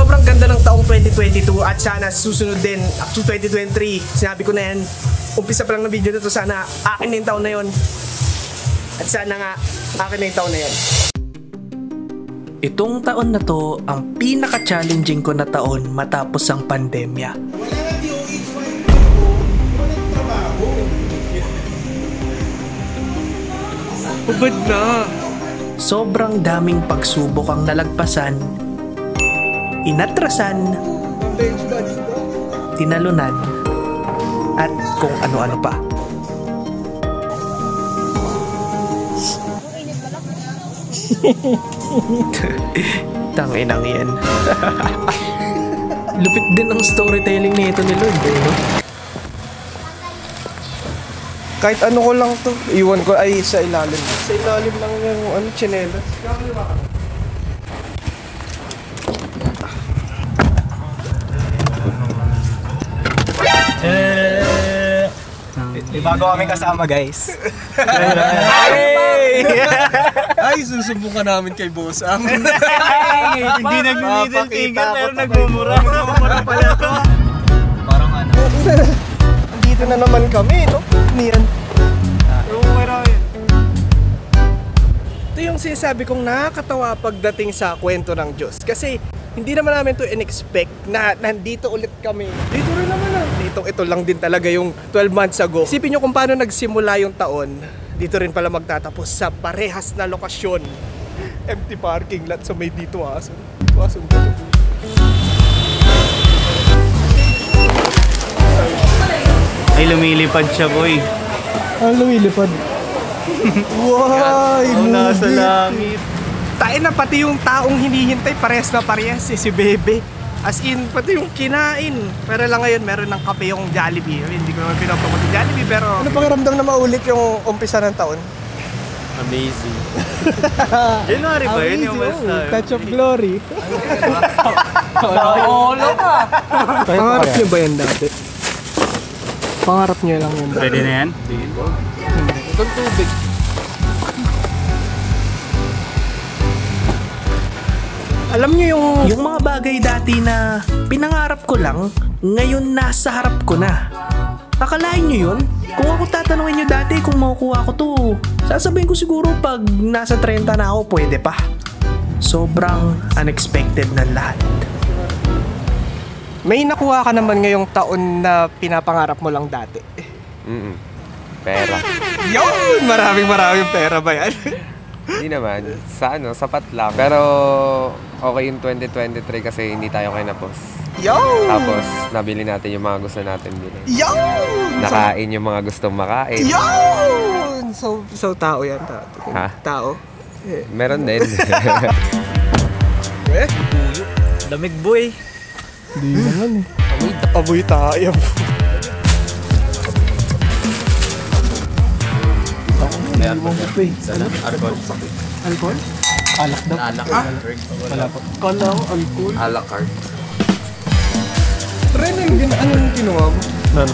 Sobrang ganda ng taong 2022 at sana susunod din up to 2023. Sinabi ko na yan, umpisa pa lang ng video na to, sana akin na yung taon na yun. At sana nga, akin na yung taon na yun. Itong taon na to, ang pinaka-challenging ko na taon matapos ang pandemya. Ubad na. Sobrang daming pagsubok ang nalagpasan, inatrasan, tinalunan, at kung ano-ano pa. Tanginang yan. Lupit din ang storytelling nito ni Lord, eh, no? Kahit ano ko lang to, iwan ko ay sa ilalim. Sa ilalim lang yung ano, tsinelas. May bago kami kasama, guys. Ay, susubukan namin kay Boss Ang. Hindi nag-middle finger pero nagmumura. Nagmumura pala to. Parang ano. Dito na naman kami, no? Niyan. Ito yung sinasabi kong nakakatawa pagdating sa kwento ng Diyos. Kasi hindi naman namin to in-expect na nandito ulit kami. Dito rin naman na. Ito lang din talaga yung 12 months ago. Isipin nyo kung paano nagsimula yung taon. Dito rin pala magtatapos sa parehas na lokasyon. Empty parking lot sa may dito aso. Aso ba ito? Ay, lumilipad siya, boy. Ang lumilipad. Wow! Nasa langit. Tayo na pati yung taong hinihintay, parehas na parehas, si Bebe. As in, pati yung kinain. Pero lang ngayon, meron ng kape yung Jollibee. Hindi ko naman pinapromote yung Jollibee, pero... Ano pakiramdam na maulit yung umpisa ng taon? Amazing. January ba yun yung mas Touch of glory. Olo ka. Pangarap nyo ba yan dati? Pangarap nyo lang yun dati? Pwede na yan? Itong tubig. Alam nyo yung mga bagay dati na pinangarap ko lang, ngayon nasa harap ko na. Akalain nyo yun? Kung ako tatanungin nyo dati kung makukuha ko to, sasabihin ko siguro pag nasa 30 na ako, pwede pa. Sobrang unexpected ng lahat. May nakuha ka naman ngayong taon na pinapangarap mo lang dati. Pera. Yun! Maraming pera ba yan? Hindi naman. Sa ano, sapat lang. Pero okay yung 2023 kasi hindi tayo kinapos. Yun! Tapos nabili natin yung mga gusto natin bilhin. Yun! Nakain yung mga gustong makain. Yun! So tao yan. Ha? Tao. Meron din. Lamig, boy. Hindi naman eh. Amoy tayo. Mayroon ko pa eh. Alcohol? Alcohol? Alak daw? Alak. Wala pa. Kala ko alcohol. A la carte. Try na yung anong kinuha mo? Ano?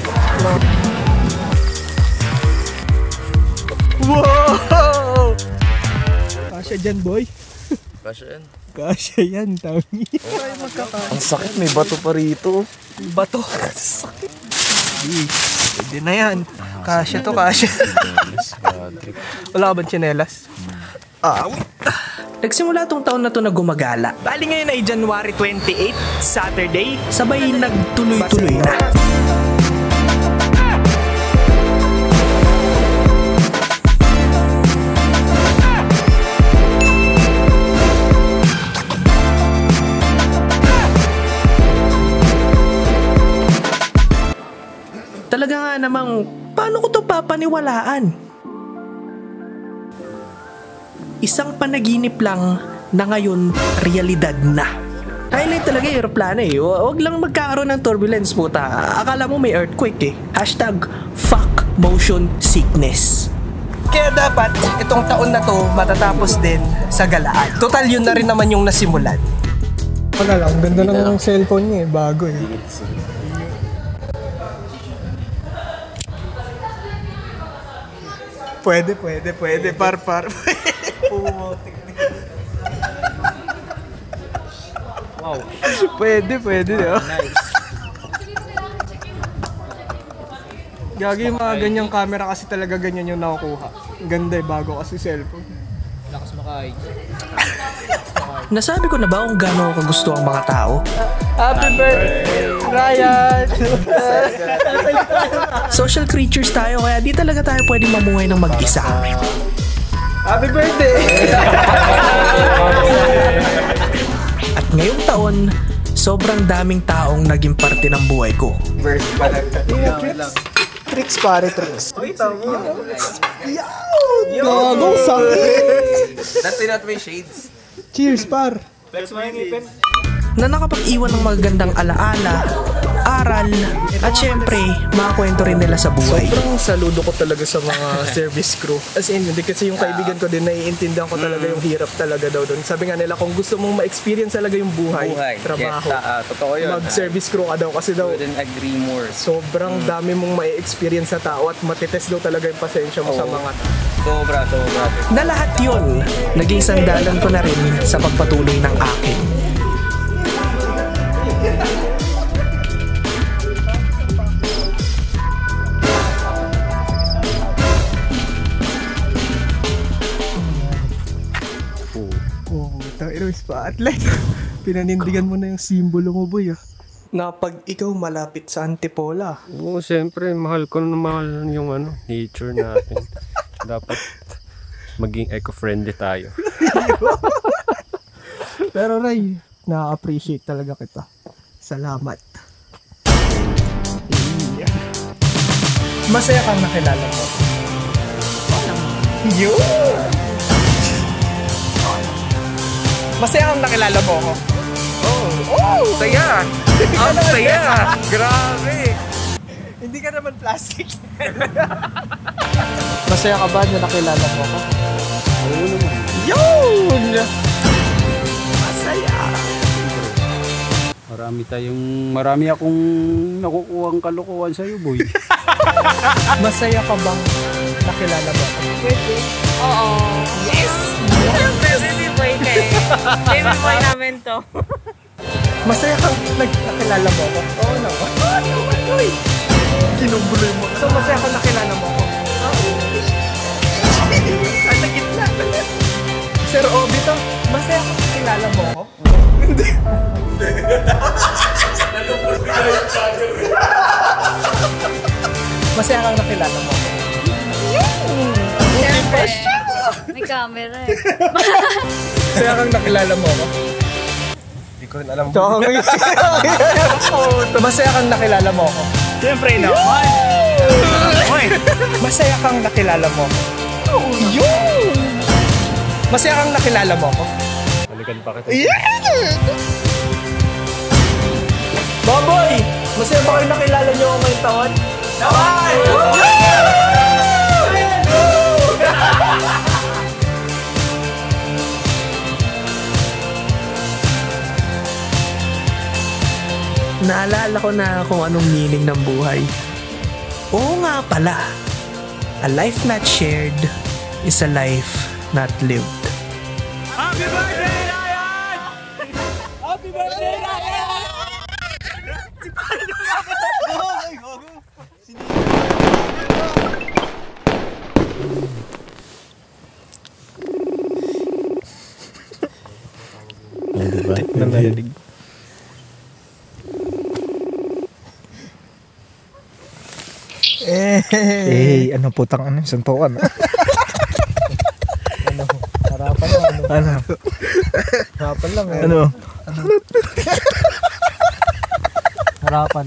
Wow! Kasya dyan, boy. Kasya yan. Kasya yan, tangi. Ang sakit, may bato pa rito. Bato. Sakit. Pwede na yan. Kasya to, kasya. Wala ka bang tsinelas? Nagsimula tong taon na to na gumagala. Bali ngayon ay January 28, Saturday. Sabay nagtuloy-tuloy na. Talaga nga namang, paano ko to papaniwalaan? Isang panaginip lang na ngayon realidad na. Highlight talaga yung aeroplano eh. Huwag lang magkakaroon ng turbulence, puta. Akala mo may earthquake eh. Hashtag fuck motion sickness. Kaya dapat itong taon na to matatapos din sa galaan. Total yun na rin naman yung nasimulan. Wala lang, ganda lang ng cellphone niya eh. Bago eh. Pwede. Par. Pwede, di ba? Gagi yung mga ganyang camera kasi talaga ganyan yung nakukuha. Ganda bago kasi cellphone. Lakas makaay. Nasabi ko na ba kung gaano ko kagusto ang mga tao? Happy birthday, Ryan! Social creatures tayo kaya di talaga tayo pwede mamuhay ng mag-isa. Happy birthday! At ngayong taon, sobrang daming taong naging parte ng buhay ko. Tricks pare, tricks. Gagong sakit! That's not my shades. Cheers, par! Na nakapag-iwan ng magagandang alaala, aral, at syempre, mga kwento rin nila sa buhay. Sobrang saludo ko talaga sa mga service crew. As in, hindi kasi yung kaibigan ko din, naiintindihan ko talaga yung hirap talaga daw doon. Sabi nga nila, kung gusto mong ma-experience talaga yung buhay. Trabaho, Totoo yun. mag-service crew ka daw kasi daw Couldn't agree more. sobrang dami mong ma-experience sa tao at matitest daw talaga yung pasensya mo sa mga tao. Sobra. Na lahat yun, naging sandalan ko na rin sa pagpatuloy ng akin. Tangina, spotlight. Pinanindigan mo na yung simbolo mo, boy. Na pag ikaw malapit sa Antipola. Oo, siyempre, mahal ko na mahal yung nature natin. Dapat maging eco-friendly tayo. Pero Ray, na-appreciate talaga kita. Salamat. Masaya kang nakilala mo. Yun! Masaya kang nakilala mo ako. Saya! Ang saya! Grabe! Hindi ka naman plastic. Masaya ka ba na nakilala mo ako? Oo naman. Yun! Masaya! Marami akong nakukuhang kalokohan sa'yo, boy. Masaya ka bang nakilala mo ako? Oo. Yes! Baby boy kayo. Baby boy namin to. Masaya kang nakilala mo ako? Oo naman. Uy! Kinubuloy mo. So masaya kang nakilala mo ako? Oo. Ang nagitna. Sir Obito, masaya kang nakilala mo ako? Hindi. Masaya kang nakilala mo ako? Siyempre. May camera eh. Masaya kang nakilala mo ako? Hindi ko rin alam. Masaya kang nakilala mo ako? Siyempre naman! Masaya kang nakilala mo ako? Yun! Masaya kang nakilala mo ako? Balikan pa kita. Baboy! Masaya ba kayo nakilala niyo ako ngayong taon? Naman! Naalala ko na kung anong meaning ng buhay. Oo nga pala. A life not shared is a life not lived. Happy birthday, Ryan! Happy birthday, Ryan! Nanalig. Ano putang suntukan. Harapan lang. Harapan lang. Ano? Harapan.